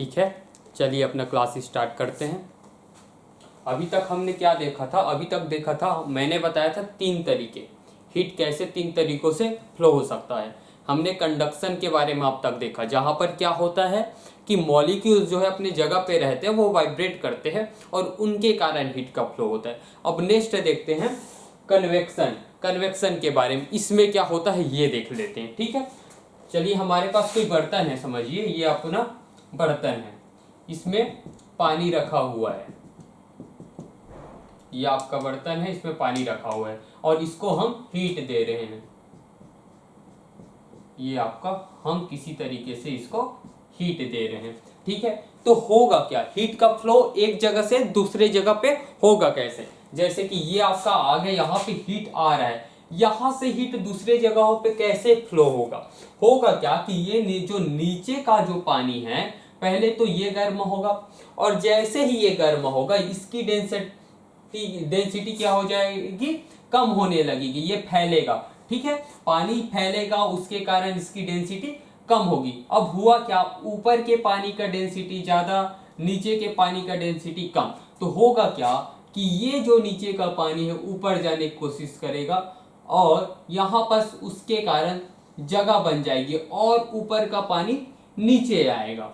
ठीक है, चलिए अपना क्लास स्टार्ट करते हैं। अभी तक हमने क्या देखा था? अभी तक देखा था, मैंने बताया था 3 तरीके, हीट कैसे 3 तरीकों से फ्लो हो सकता है। हमने कंडक्शन के बारे में अब तक देखा, जहाँ पर क्या होता है कि मॉलिक्यूल्स जो है अपनी जगह पे रहते हैं, वो वाइब्रेट करते हैं और उनके कारण हीट का फ्लो होता है। अब नेक्स्ट देखते हैं कन्वेक्शन। कन्वेक्शन के बारे में, इसमें क्या होता है ये देख लेते हैं। ठीक है, चलिए हमारे पास कोई बर्तन है, समझिए ये अपना बर्तन है, इसमें पानी रखा हुआ है, ये आपका बर्तन है, इसमें पानी रखा हुआ है और इसको हम हीट दे रहे हैं। ये आपका, हम किसी तरीके से इसको हीट दे रहे हैं। ठीक है, तो होगा क्या? हीट का फ्लो एक जगह से दूसरे जगह पे होगा कैसे? जैसे कि ये आपका आगे यहाँ पे हीट आ रहा है, यहाँ से हीट दूसरे जगहों पे कैसे फ्लो होगा? होगा क्या कि ये जो नीचे का जो पानी है, पहले तो ये गर्म होगा और जैसे ही ये गर्म होगा इसकी डेंसिटी क्या हो जाएगी? कम होने लगेगी, ये फैलेगा। ठीक है, पानी फैलेगा, उसके कारण इसकी डेंसिटी कम होगी। अब हुआ क्या? ऊपर के पानी का डेंसिटी ज्यादा, नीचे के पानी का डेंसिटी कम। तो होगा क्या कि ये जो नीचे का पानी है ऊपर जाने की कोशिश करेगा और यहाँ पर उसके कारण जगह बन जाएगी और ऊपर का पानी नीचे आएगा।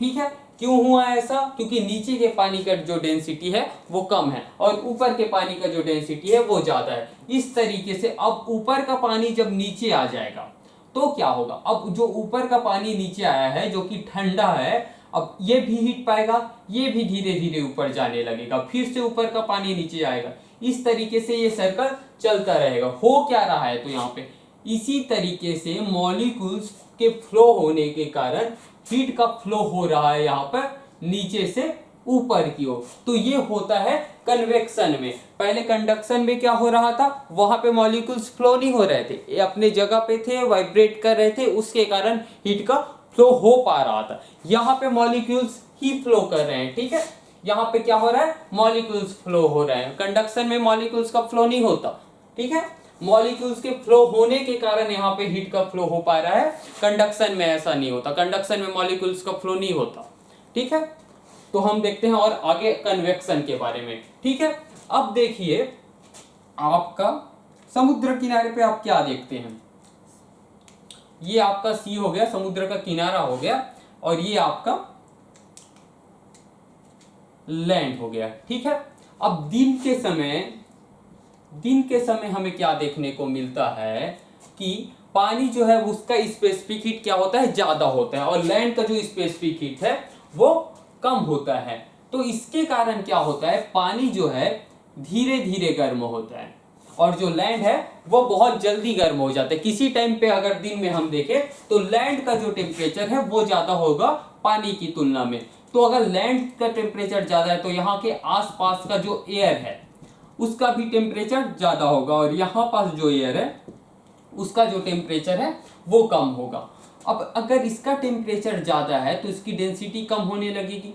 ठीक है, क्यों हुआ ऐसा? क्योंकि नीचे के पानी का जो डेंसिटी है वो कम है और ऊपर के पानी का जो डेंसिटी है वो ज्यादा है। इस तरीके से अब ऊपर का पानी जब नीचे आ जाएगा तो क्या होगा? अब जो ऊपर का पानी नीचे आया है जो कि ठंडा है, अब ये भी हीट पाएगा, ये भी धीरे धीरे ऊपर जाने लगेगा, फिर से ऊपर का पानी नीचे आएगा। इस तरीके से ये सर्कल चलता रहेगा। हो क्या रहा है? तो यहाँ पे इसी तरीके से मॉलिक्यूल्स के फ्लो होने के कारण हीट का फ्लो हो रहा है यहाँ पर नीचे से ऊपर की ओर। तो ये होता है कन्वेक्शन में। पहले कंडक्शन में क्या हो रहा था? वहां पे मॉलिक्यूल्स फ्लो नहीं हो रहे थे, ये अपने जगह पे थे, वाइब्रेट कर रहे थे, उसके कारण हीट का फ्लो हो पा रहा था। यहाँ पे मॉलिक्यूल्स ही फ्लो कर रहे हैं। ठीक है, यहाँ पे क्या हो रहा है? मॉलिक्यूल्स फ्लो हो रहे हैं। कंडक्शन में मॉलिक्यूल्स का फ्लो नहीं होता। ठीक है, मॉलिक्यूल्स के फ्लो होने के कारण यहाँ पे हीट का फ्लो हो पा रहा है, कंडक्शन में ऐसा नहीं होता। कंडक्शन में मॉलिक्यूल्स का फ्लो नहीं होता। ठीक है, तो हम देखते हैं और आगे कन्वेक्शन के बारे में। ठीक है, अब देखिए आपका समुद्र किनारे पे आप क्या देखते हैं? ये आपका सी हो गया, समुद्र का किनारा हो गया, और ये आपका लैंड हो गया। ठीक है, अब दिन के समय हमें क्या देखने को मिलता है कि पानी जो है उसका स्पेसिफिक हीट क्या होता है? ज्यादा होता है और लैंड का जो स्पेसिफिक हीट है वो कम होता है। तो इसके कारण क्या होता है? पानी जो है धीरे धीरे गर्म होता है और जो लैंड है वो बहुत जल्दी गर्म हो जाता है। किसी टाइम पे अगर दिन में हम देखें तो लैंड का जो टेम्परेचर है वो ज्यादा होगा पानी की तुलना में। तो अगर लैंड का टेम्परेचर ज्यादा है तो यहाँ के आसपास का जो एयर है उसका भी टेम्परेचर ज्यादा होगा और यहाँ पास जो एयर है उसका जो टेम्परेचर है वो कम होगा। अब अगर इसका टेम्परेचर ज्यादा है तो इसकी डेंसिटी कम होने लगेगी।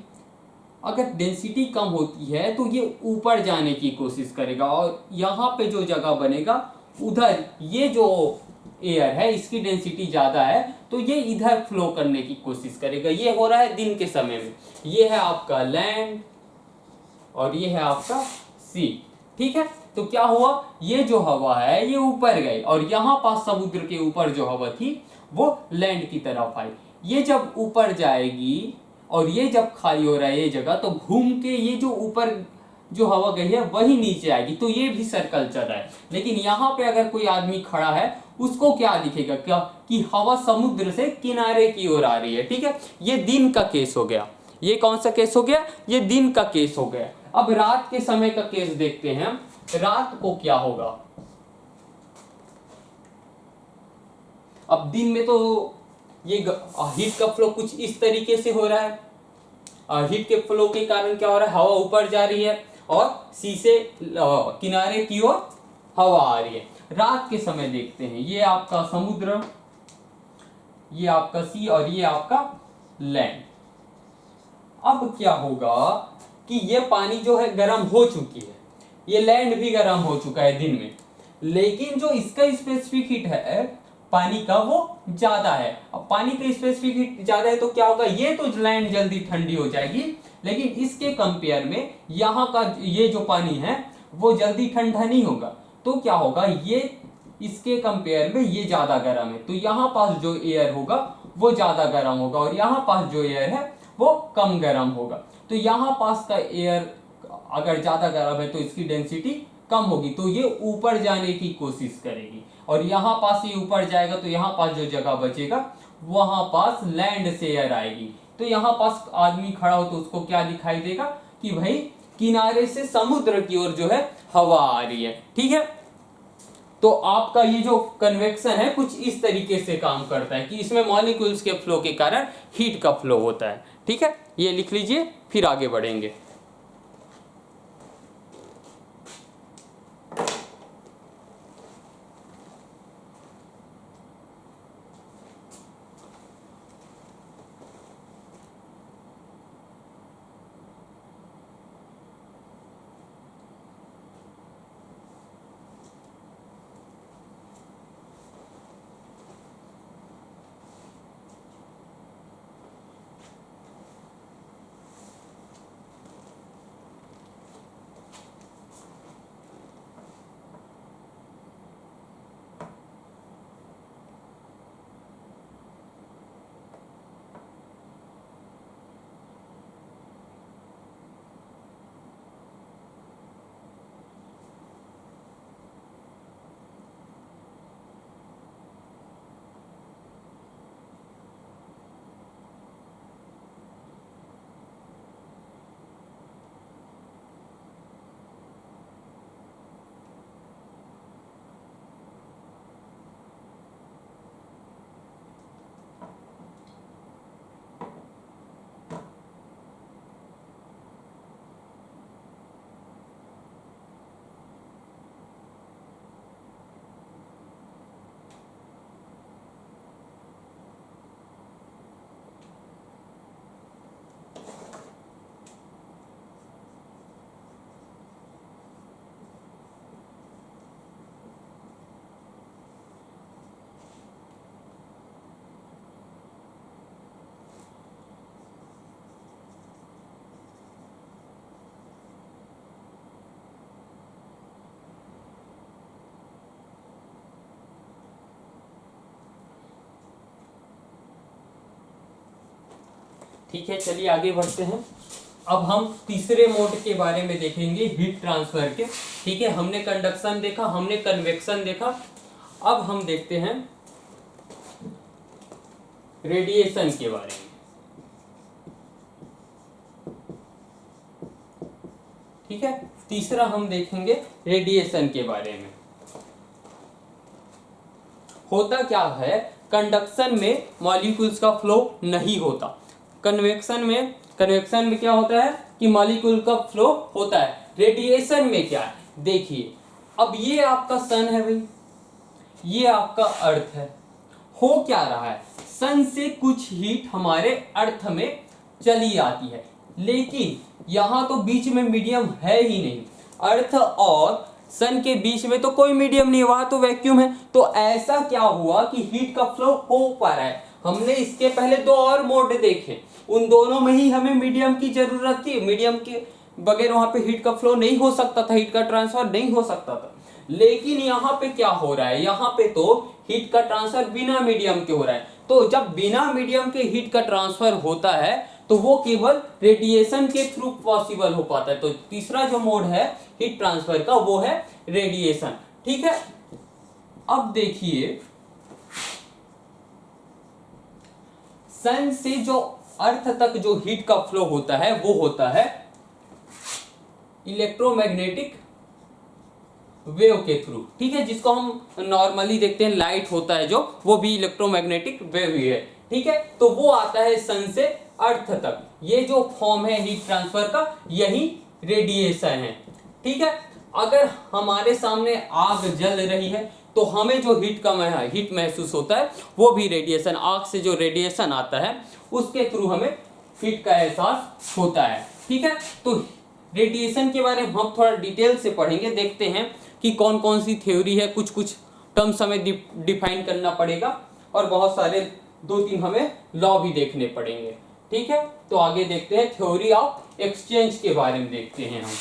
अगर डेंसिटी कम होती है तो ये ऊपर जाने की कोशिश करेगा और यहाँ पे जो जगह बनेगा उधर, ये जो एयर है इसकी डेंसिटी ज्यादा है तो ये इधर फ्लो करने की कोशिश करेगा। ये हो रहा है दिन के समय में। ये है आपका लैंड और ये है आपका सी। ठीक है, तो क्या हुआ? ये जो हवा है ये ऊपर गई और यहाँ पास समुद्र के ऊपर जो हवा थी वो लैंड की तरफ आई। ये जब ऊपर जाएगी और ये जब खाली हो रहा है ये जगह, तो घूम के ये जो ऊपर जो हवा गई है वही नीचे आएगी। तो ये भी सर्कल चल रहा है। लेकिन यहाँ पे अगर कोई आदमी खड़ा है उसको क्या दिखेगा? क्या कि हवा समुद्र से किनारे की ओर आ रही है। ठीक है, ये दिन का केस हो गया। ये कौन सा केस हो गया? ये दिन का केस हो गया। अब रात के समय का केस देखते हैं। रात को क्या होगा? अब दिन में तो ये हीट का फ्लो कुछ इस तरीके से हो रहा है। हीट के फ्लो के कारण क्या हो रहा है? हवा ऊपर जा रही है और सी से किनारे की ओर हवा आ रही है। रात के समय देखते हैं, ये आपका समुद्र, ये आपका सी और ये आपका लैंड। अब क्या होगा कि ये पानी जो है गर्म हो चुकी है, ये लैंड भी गर्म हो चुका है दिन में, लेकिन जो इसका स्पेसिफिक हीट है पानी का वो ज्यादा है। अब पानी का स्पेसिफिक हीट ज्यादा है तो क्या होगा, ये तो लैंड जल्दी ठंडी हो जाएगी, लेकिन इसके कंपेयर में यहाँ का ये जो पानी है वो जल्दी ठंडा नहीं होगा। तो क्या होगा, ये इसके कंपेयर में ये ज्यादा गर्म है, तो यहाँ पास जो एयर होगा वो ज्यादा गर्म होगा और यहाँ पास जो एयर है वो कम गर्म होगा। तो यहाँ पास का एयर अगर ज्यादा गर्म है तो इसकी डेंसिटी कम होगी, तो ये ऊपर जाने की कोशिश करेगी, और यहाँ पास ये ऊपर जाएगा तो यहाँ पास जो जगह बचेगा वहां पास लैंड से एयर आएगी। तो यहाँ पास आदमी खड़ा हो तो उसको क्या दिखाई देगा कि भाई किनारे से समुद्र की ओर जो है हवा आ रही है। ठीक है, तो आपका ये जो कन्वेक्शन है कुछ इस तरीके से काम करता है कि इसमें मॉलिक्यूल्स के फ्लो के कारण हीट का फ्लो होता है। ठीक है, ये लिख लीजिए, फिर आगे बढ़ेंगे। ठीक है, चलिए आगे बढ़ते हैं। अब हम तीसरे मोड के बारे में देखेंगे, हीट ट्रांसफर के। ठीक है, हमने कंडक्शन देखा, हमने कन्वेक्शन देखा, अब हम देखते हैं रेडिएशन के बारे में। ठीक है, तीसरा हम देखेंगे रेडिएशन के बारे में। होता क्या है, कंडक्शन में मॉलिक्यूल्स का फ्लो नहीं होता, कन्वेक्शन में क्या होता है कि मॉलिक्यूल का फ्लो होता है। रेडिएशन में क्या है, देखिए, अब ये आपका सन है भाई, ये आपका अर्थ है। हो क्या रहा है, सन से कुछ हीट हमारे अर्थ में चली आती है, लेकिन यहाँ तो बीच में मीडियम है ही नहीं। अर्थ और सन के बीच में तो कोई मीडियम नहीं, वहां तो वैक्यूम है। तो ऐसा क्या हुआ कि हीट का फ्लो हो पा रहा है। हमने इसके पहले दो और मोड देखे, उन दोनों में ही हमें मीडियम की जरूरत थी, मीडियम के बगैर वहां पे हीट का फ्लो नहीं हो सकता था, हीट का ट्रांसफर नहीं हो सकता था। लेकिन यहाँ पे क्या हो रहा है, यहाँ पे तो हीट का ट्रांसफर बिना मीडियम के हो रहा है। तो जब बिना मीडियम के हीट का ट्रांसफर होता है तो वो केवल रेडिएशन के थ्रू पॉसिबल हो पाता है। तो तीसरा जो मोड है हीट ट्रांसफर का वो है रेडिएशन। ठीक है, अब देखिए, सन से जो अर्थ तक जो हीट का फ्लो होता है वो होता है इलेक्ट्रोमैग्नेटिक वेव के थ्रू। ठीक है, जिसको हम नॉर्मली देखते हैं, लाइट होता है जो, वो भी इलेक्ट्रोमैग्नेटिक वेव ही है। ठीक है, तो वो आता है सन से अर्थ तक। ये जो फॉर्म है हीट ट्रांसफर का, यही रेडिएशन है। ठीक है, अगर हमारे सामने आग जल रही है तो हमें जो हीट महसूस होता है वो भी रेडिएशन, आग से जो रेडिएशन आता है उसके थ्रू हमें हीट का एहसास होता है। ठीक है, तो रेडिएशन के बारे में हम थोड़ा डिटेल से पढ़ेंगे, देखते हैं कि कौन कौन सी थ्योरी है, कुछ कुछ टर्म्स हमें डिफाइन करना पड़ेगा और बहुत सारे 2-3 हमें लॉ भी देखने पड़ेंगे। ठीक है, तो आगे देखते हैं, थ्योरी ऑफ एक्सचेंज के बारे में देखते हैं हम।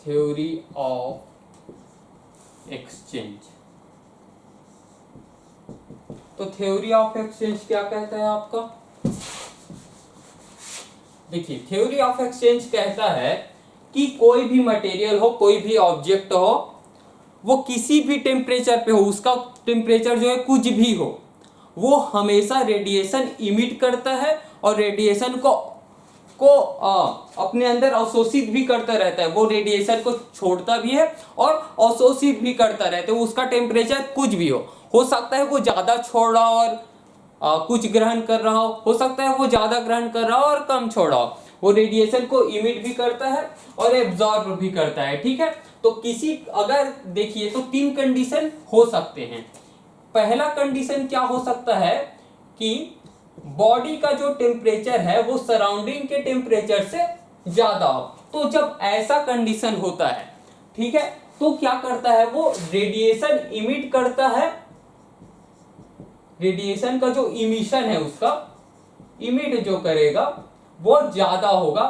Theory of exchange. तो थ्योरी ऑफ एक्सचेंज क्या कहता है आपका? देखिए, थ्योरी ऑफ एक्सचेंज कहता है कि कोई भी मटेरियल हो, कोई भी ऑब्जेक्ट हो, वो किसी भी टेम्परेचर पे हो, उसका टेम्परेचर जो है कुछ भी हो, वो हमेशा रेडिएशन इमिट करता है और रेडिएशन को अपने अंदर अवशोषित भी करता रहता है। वो रेडिएशन को छोड़ता भी है और अवशोषित भी करता रहता है। उसका टेम्परेचर कुछ भी हो सकता है वो ज़्यादा छोड़ रहा हो और कुछ ग्रहण कर रहा हो सकता है वो ज़्यादा ग्रहण कर रहा हो और कम छोड़ रहा हो। वो रेडिएशन को इमिट भी करता है और एब्जॉर्ब भी करता है। ठीक है, तो किसी, अगर देखिए तो 3 कंडीशन हो सकते हैं। पहला कंडीशन क्या हो सकता है कि बॉडी का जो टेम्परेचर है वो सराउंडिंग के टेम्परेचर से ज्यादा हो। तो जब ऐसा कंडीशन होता है, ठीक है, तो क्या करता है, वो रेडिएशन इमिट करता है। रेडिएशन का जो इमिशन है, उसका इमिट जो करेगा वो ज्यादा होगा,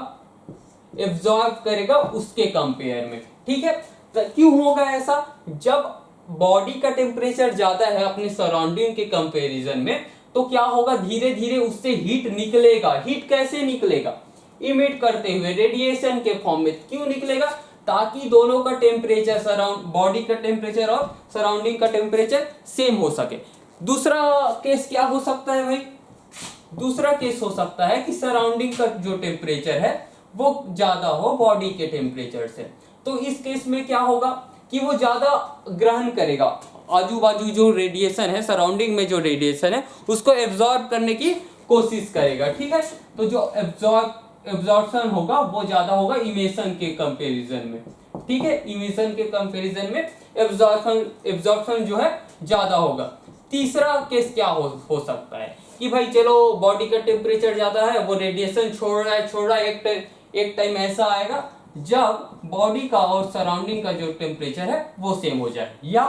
एब्जॉर्ब करेगा उसके कंपेयर में। ठीक है, तो क्यों होगा ऐसा? जब बॉडी का टेम्परेचर ज्यादा है अपने सराउंडिंग के कंपैरिजन में, तो क्या होगा, धीरे धीरे उससे हीट निकलेगा। हीट कैसे निकलेगा? इमिट करते हुए, रेडिएशन के फॉर्म में। क्यों निकलेगा? ताकि दोनों का टेम्परेचर, सराउंड बॉडी का टेम्परेचर और सराउंडिंग का टेम्परेचर सेम हो सके। दूसरा केस क्या हो सकता है भाई? दूसरा केस हो सकता है कि सराउंडिंग का जो टेम्परेचर है वो ज्यादा हो बॉडी के टेम्परेचर से। तो इस केस में क्या होगा कि वो ज्यादा ग्रहण करेगा, आजू बाजू जो रेडिएशन है, सराउंडिंग में जो रेडिएशन है उसको एब्जॉर्ब करने की कोशिश करेगा। ठीक है, तो जो एब्जॉर्प्शन होगा वो ज्यादा होगा इमिशन के कंपैरिजन में। ठीक है, इमिशन के कंपैरिजन में एब्जॉर्प्शन जो है ज्यादा होगा। तीसरा केस क्या हो सकता है कि भाई चलो बॉडी का टेम्परेचर ज्यादा है, वो रेडिएशन छोड़ रहा है, एक टाइम ऐसा आएगा जब बॉडी का और सराउंडिंग का जो टेम्परेचर है वो सेम हो जाए, या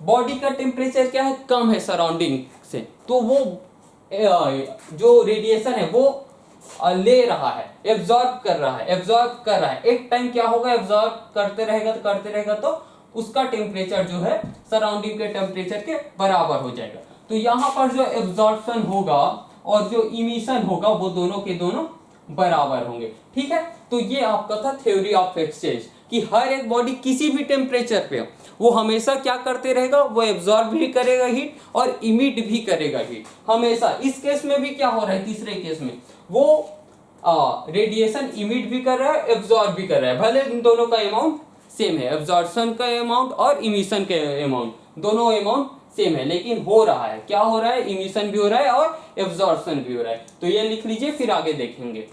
बॉडी का टेम्परेचर क्या है, कम है सराउंडिंग से, तो वो जो रेडिएशन है वो ले रहा है, एब्जॉर्ब कर रहा है। एक टाइम क्या होगा, एब्जॉर्ब करते रहेगा तो उसका टेम्परेचर जो है सराउंडिंग के टेम्परेचर के बराबर हो जाएगा। तो यहाँ पर जो एब्जॉर्प्शन होगा और जो इमिशन होगा वो दोनों के दोनों बराबर होंगे। ठीक है, तो ये आपका था थ्योरी ऑफ एक्सचेंज, कि हर एक बॉडी किसी भी टेम्परेचर पे वो हमेशा क्या करते रहेगा, वो एब्जॉर्ब भी करेगा हीट और इमिट भी करेगा हीट हमेशा। इस केस में भी क्या हो रहा है, तीसरे केस में वो रेडिएशन इमिट भी कर रहा है, एब्जॉर्ब भी कर रहा है, भले इन दोनों का अमाउंट सेम है, एब्जॉर्प्शन का अमाउंट और इमिशन के अमाउंट दोनों अमाउंट सेम है, लेकिन हो रहा है, क्या हो रहा है, इमिशन भी हो रहा है और एब्जॉर्प्शन भी हो रहा है। तो ये लिख लीजिए, फिर आगे देखेंगे।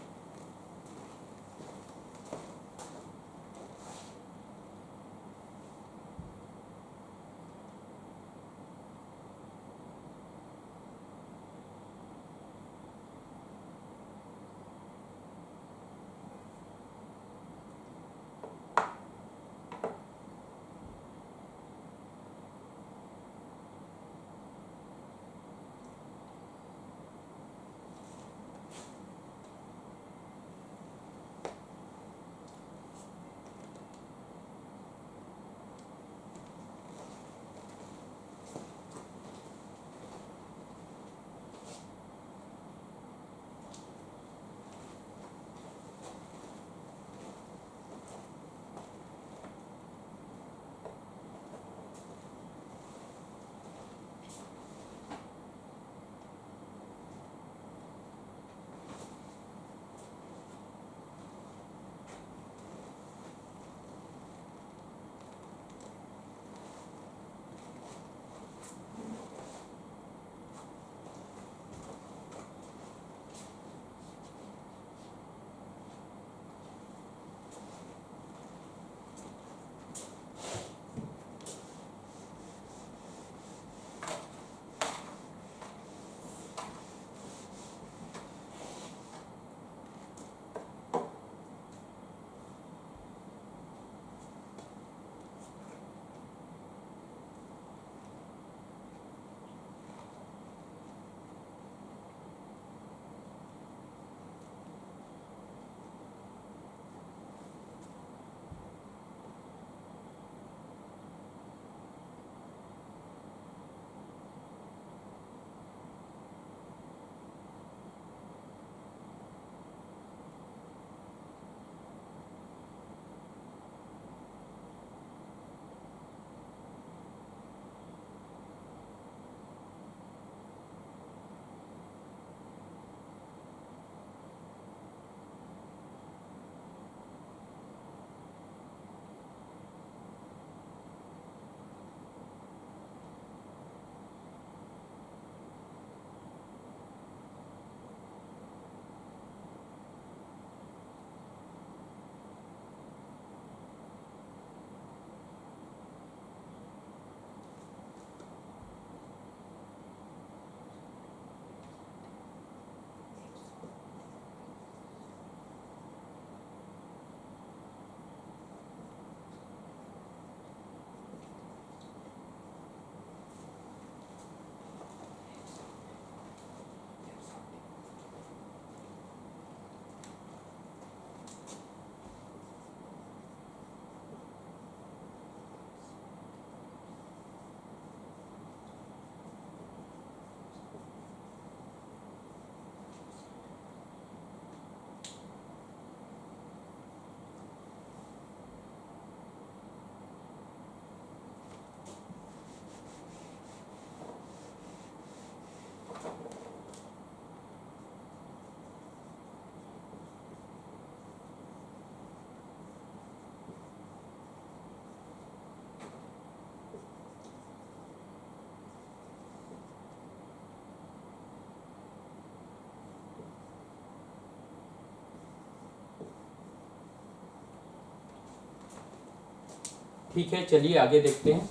ठीक है, चलिए आगे देखते हैं।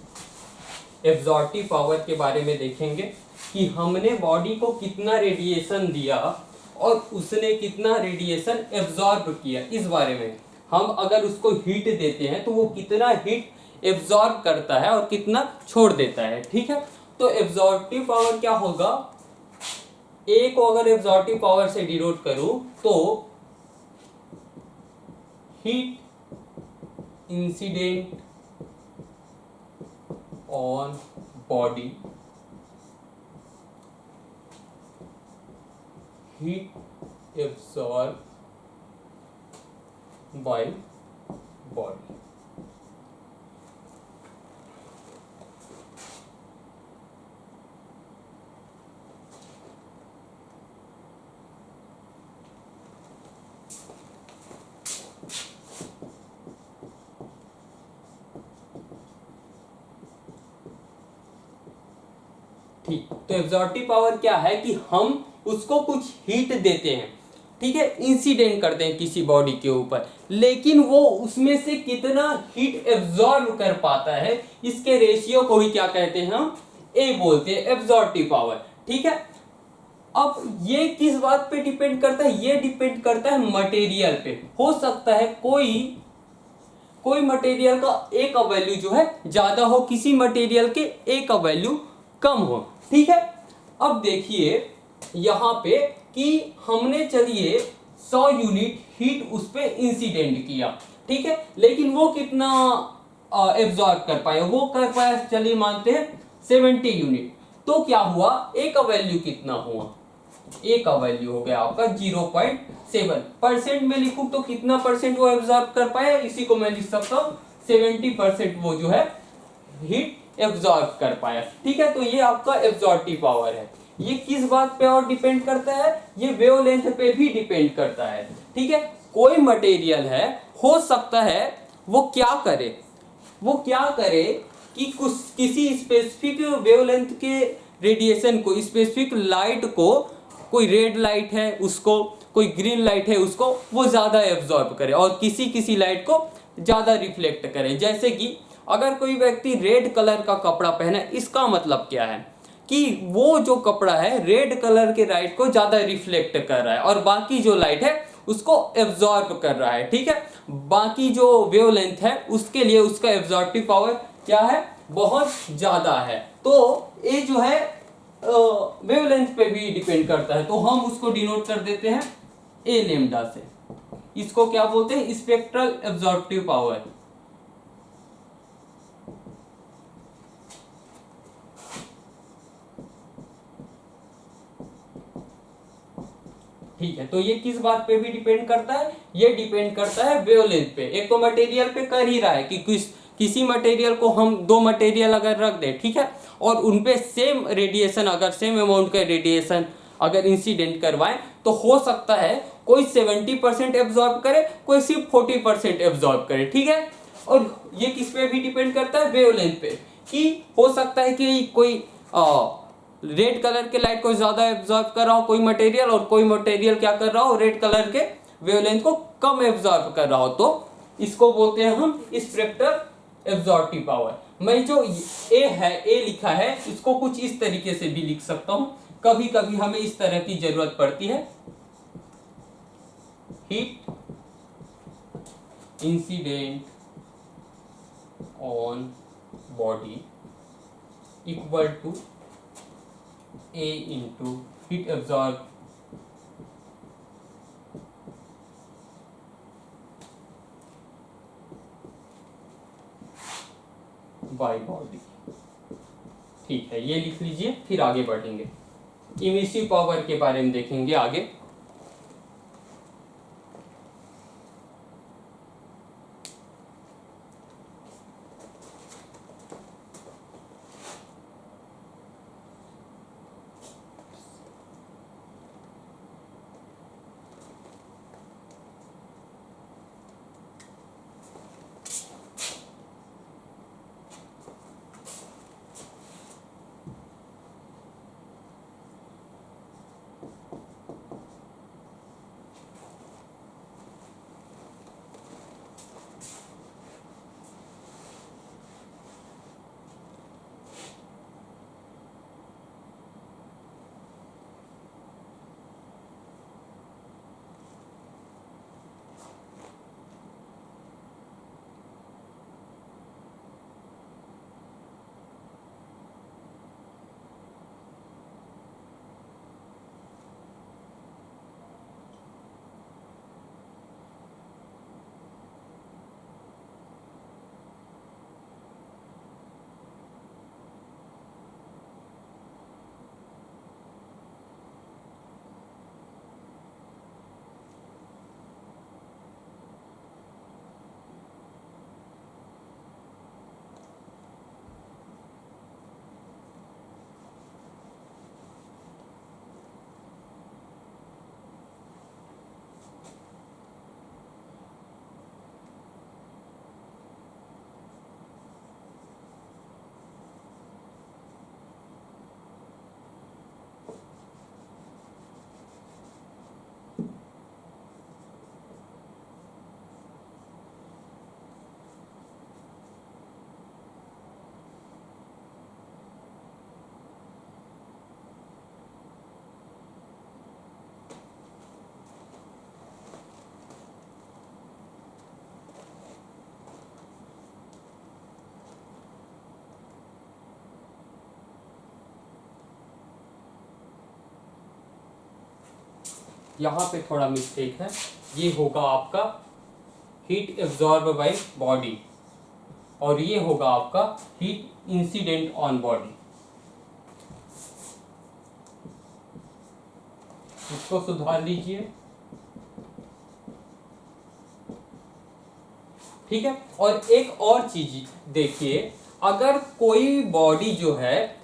एब्जॉर्प्टिव पावर के बारे में देखेंगे कि हमने बॉडी को कितना रेडिएशन दिया और उसने कितना रेडिएशन एब्जॉर्ब किया। इस बारे में हम अगर उसको हीट देते हैं तो वो कितना हीट एब्जॉर्ब करता है और कितना छोड़ देता है। ठीक है, तो एब्जॉर्प्टिव पावर क्या होगा, ए को अगर एब्जॉर्प्टिव पावर से डिनोट करूं तो heat incident on body, heat absorbed by body। ठीक, तो एब्जॉर्प्टिव पावर क्या है कि हम उसको कुछ हीट देते हैं, ठीक है, इंसिडेंट करते हैं किसी बॉडी के ऊपर, लेकिन वो उसमें से कितना हीट एब्जॉर्ब कर पाता है, इसके रेशियो को ही क्या कहते हैं हम, ए बोलते हैं, एब्जॉर्प्टिव पावर। ठीक है, अब ये किस बात पे डिपेंड करता है, ये डिपेंड करता है मटेरियल पे। हो सकता है कोई मटेरियल का ए का वैल्यू जो है ज्यादा हो, किसी मटेरियल के ए का वैल्यू कम हो। ठीक है, अब देखिए यहां पे कि हमने चलिए 100 यूनिट हीट उस पे इंसिडेंट किया, ठीक है, लेकिन वो कितना एब्जॉर्ब कर पाया, वो कर पाया, चलिए मानते हैं 70 यूनिट। तो क्या हुआ, ए का वैल्यू कितना हुआ, ए का वैल्यू हो गया आपका 0.7। परसेंट में लिखूं तो कितना परसेंट वो एब्जॉर्ब कर पाया, इसी को मैं लिख सकता हूं 70% वो जो है हीट एब्जॉर्ब कर पाया। ठीक है, तो ये आपका एब्जॉर्प्टिव पावर है। ये किस बात पे और डिपेंड करता है, ये वेवलेंथ पे भी डिपेंड करता है। ठीक है, कोई मटेरियल है, हो सकता है वो क्या करे कि कुछ किसी स्पेसिफिक वेवलेंथ के रेडिएशन को, स्पेसिफिक लाइट को, कोई रेड लाइट है उसको, कोई ग्रीन लाइट है उसको, वो ज्यादा एब्जॉर्ब करे और किसी लाइट को ज्यादा रिफ्लेक्ट करे। जैसे कि अगर कोई व्यक्ति रेड कलर का कपड़ा पहने, इसका मतलब क्या है कि वो जो कपड़ा है रेड कलर के लाइट को ज्यादा रिफ्लेक्ट कर रहा है और बाकी जो लाइट है उसको एब्जॉर्ब कर रहा है। ठीक है, बाकी जो वेवलेंथ है उसके लिए उसका एब्जॉर्प्टिव पावर क्या है, बहुत ज्यादा है। तो ये जो है वेवलेंथ पे भी डिपेंड करता है, तो हम उसको डिनोट कर देते हैं ए लेम्डा से। इसको क्या बोलते हैं, स्पेक्ट्रल एब्जॉर्प्टिव पावर। ठीक है, तो ये किस बात पे भी डिपेंड करता है, ये डिपेंड करता है वेवलेंथ पे। एक तो मटेरियल पे कर ही रहा है कि किसी मटेरियल को हम दो मटेरियल अगर रख दें, ठीक है, और उनपे सेम रेडिएशन, अगर सेम अमाउंट का रेडिएशन अगर इंसिडेंट करवाएं तो हो सकता है कोई 70% एब्जॉर्ब करे, कोई सिर्फ 40% एब्जॉर्ब करे। ठीक है, और ये किस पे भी डिपेंड करता है, वेवलेंथ पे, कि हो सकता है कि कोई रेड कलर के लाइट को ज्यादा एब्जॉर्ब कर रहा हो कोई मटेरियल, और कोई मटेरियल क्या कर रहा हो, रेड कलर के वेवलेंथ को कम एब्जॉर्ब कर रहा हो, तो इसको बोलते हैं हम स्पेक्ट्रल एब्जॉर्प्टिव पावर। मैं जो ए लिखा है इसको कुछ इस तरीके से भी लिख सकता हूं, कभी कभी हमें इस तरह की जरूरत पड़ती है, heat incident on body equal to A into heat absorb by body. ठीक है, ये लिख लीजिए, फिर आगे बढ़ेंगे, इमिसिव पावर के बारे में देखेंगे आगे। यहाँ पे थोड़ा मिस्टेक है, ये होगा आपका हीट एब्जॉर्ब बाय बॉडी और ये होगा आपका हीट इंसिडेंट ऑन बॉडी। इसको सुधार लीजिए, ठीक है। और एक और चीज देखिए, अगर कोई बॉडी जो है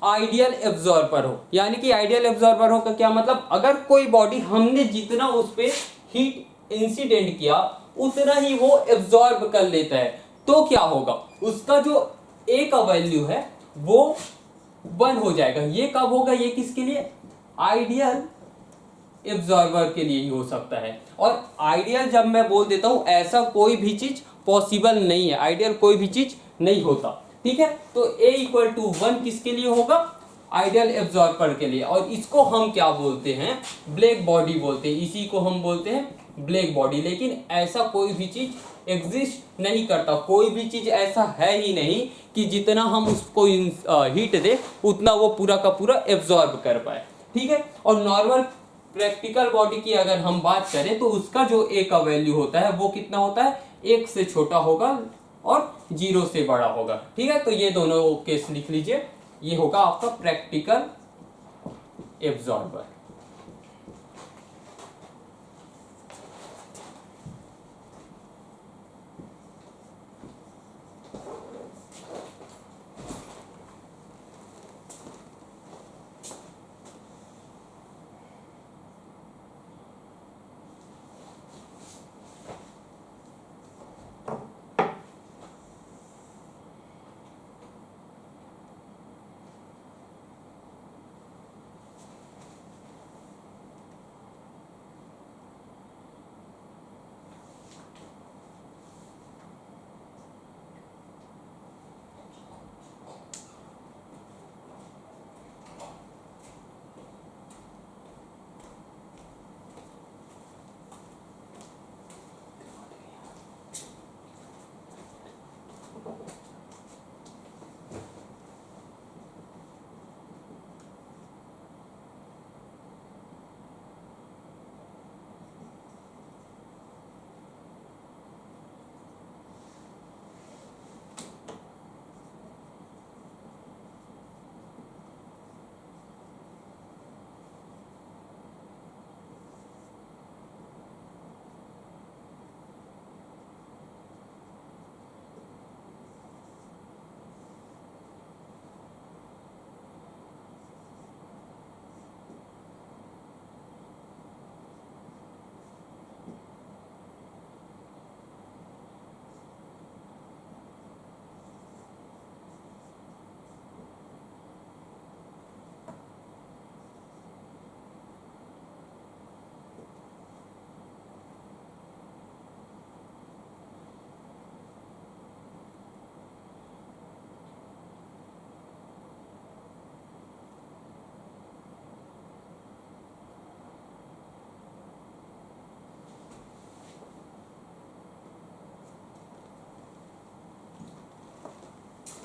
आइडियल एब्जॉर्बर हो, यानी कि आइडियल एब्जॉर्बर हो का क्या मतलब, अगर कोई बॉडी हमने जितना उस पर हीट इंसिडेंट किया उतना ही वो एब्जॉर्ब कर लेता है, तो क्या होगा, उसका जो ए का वैल्यू है वो 1 हो जाएगा। ये कब होगा, ये किसके लिए, आइडियल एब्जॉर्बर के लिए ही हो सकता है। और आइडियल जब मैं बोल देता हूं, ऐसा कोई भी चीज पॉसिबल नहीं है, आइडियल कोई भी चीज नहीं होता, ठीक है। तो A = 1 किसके लिए होगा, आइडियल एब्जॉर्बर के लिए। और इसको हम क्या बोलते हैं, ब्लैक बॉडी बोलते हैं, इसी को हम बोलते हैं ब्लैक बॉडी। लेकिन ऐसा कोई भी चीज एग्जिस्ट नहीं करता, कोई भी चीज ऐसा है ही नहीं कि जितना हम उसको हीट दे उतना वो पूरा का पूरा एब्जॉर्ब कर पाए, ठीक है। और नॉर्मल प्रैक्टिकल बॉडी की अगर हम बात करें तो उसका जो ए का वैल्यू होता है वो कितना होता है, 1 से छोटा होगा और 0 से बड़ा होगा, ठीक है। तो ये दोनों केस लिख लीजिए, ये होगा आपका प्रैक्टिकल एब्जॉर्बर।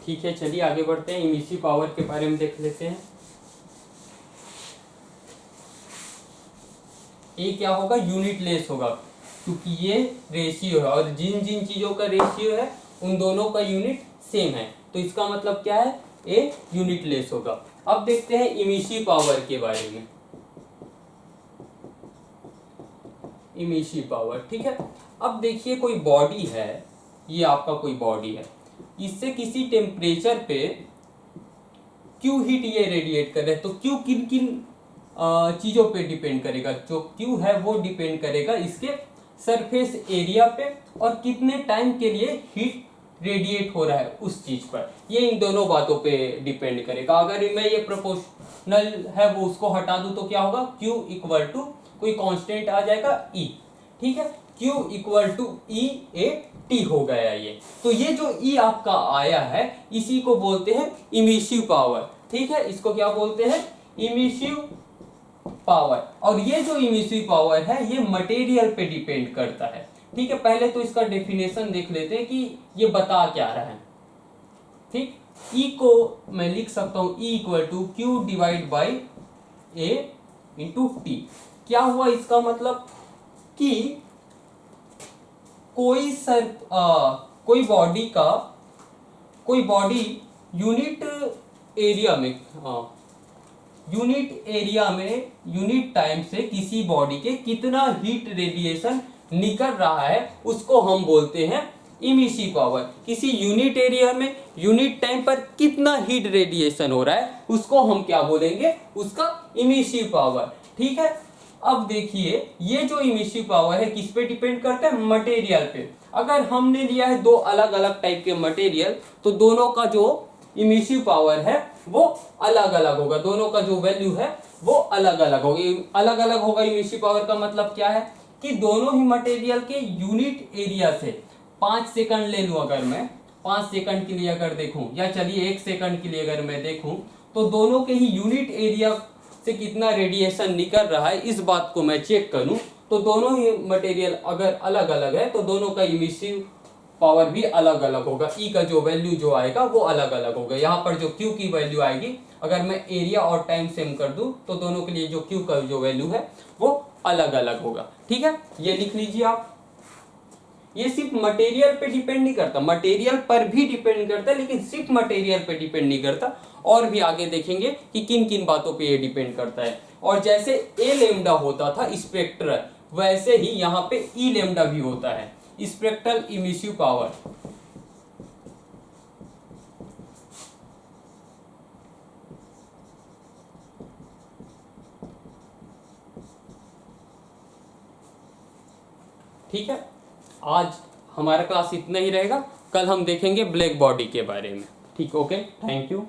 ठीक है, चलिए आगे बढ़ते हैं, इमिसिव पावर के बारे में देख लेते हैं। ए क्या होगा, यूनिटलेस होगा, क्योंकि ये रेशियो है और जिन जिन चीजों का रेशियो है उन दोनों का यूनिट सेम है, तो इसका मतलब क्या है, ए यूनिटलेस होगा। अब देखते हैं इमिसिव पावर के बारे में। इमिसिव पावर, ठीक है। अब देखिए कोई बॉडी है, ये आपका कोई बॉडी है, इससे किसी टेम्परेचर पे क्यू हीट ये रेडिएट कर रहे हैं, तो क्यू किन किन चीज़ों पे डिपेंड करेगा, जो क्यू है वो डिपेंड करेगा इसके सरफेस एरिया पे और कितने टाइम के लिए हीट रेडिएट हो रहा है उस चीज़ पर, ये इन दोनों बातों पे डिपेंड करेगा। अगर मैं ये प्रोपोर्शनल है वो उसको हटा दूं तो क्या होगा, Q = कोई कांस्टेंट आ जाएगा E, ठीक है, Q = E/T हो गया ये। तो ये जो E आपका आया है इसी को बोलते हैं इमिसिव पावर, ठीक है, इसको क्या बोलते हैं, इमिसिव पावर। और ये जो इमिसिव पावर है ये मटेरियल पे डिपेंड करता है, ठीक है। पहले तो इसका डेफिनेशन देख लेते हैं कि ये बता क्या रहा है, ठीक। E को मैं लिख सकता हूं E = Q/A × T। क्या हुआ इसका मतलब कि कोई बॉडी यूनिट एरिया में यूनिट टाइम से किसी बॉडी के कितना हीट रेडिएशन निकल रहा है उसको हम बोलते हैं इमिसिव पावर। किसी यूनिट एरिया में यूनिट टाइम पर कितना हीट रेडिएशन हो रहा है उसको हम क्या बोलेंगे, उसका इमिसिव पावर। ठीक है, अब देखिए ये जो इमिसिव पावर है किस पे डिपेंड करता है, मटेरियल पे। अगर हमने लिया है दो अलग अलग टाइप के मटेरियल तो दोनों का जो इमिसिव पावर है वो अलग अलग होगा, दोनों का जो वैल्यू है वो अलग अलग होगी। अलग अलग होगा इमिसिव पावर का मतलब क्या है कि दोनों ही मटेरियल के यूनिट एरिया से 5 सेकंड ले लूं, अगर मैं 5 सेकंड के लिए अगर देखूं, या चलिए 1 सेकंड के लिए अगर मैं देखूं, तो दोनों के ही यूनिट एरिया से कितना रेडिएशन निकल रहा है इस बात को मैं चेक करूं, तो दोनों ही मटेरियल अगर अलग अलग है तो दोनों का इमिसिव पावर भी अलग अलग होगा। ई का जो वैल्यू जो आएगा वो अलग अलग होगा। यहाँ पर जो क्यू की वैल्यू आएगी, अगर मैं एरिया और टाइम सेम कर दूं तो दोनों के लिए जो क्यू का जो वैल्यू है वो अलग अलग होगा। ठीक है, ये लिख लीजिए आप। ये सिर्फ मटेरियल पे डिपेंड नहीं करता, मटेरियल पर भी डिपेंड करता है लेकिन सिर्फ मटेरियल पे डिपेंड नहीं करता, और भी आगे देखेंगे कि किन किन बातों पे ये डिपेंड करता है। और जैसे ए लेमडा होता था स्पेक्ट्रल, वैसे ही यहाँ पे ई लेमडा भी होता है, स्पेक्ट्रल इमिसिव पावर। ठीक है, आज हमारा क्लास इतना ही रहेगा, कल हम देखेंगे ब्लैक बॉडी के बारे में। ठीक, ओके, थैंक यू।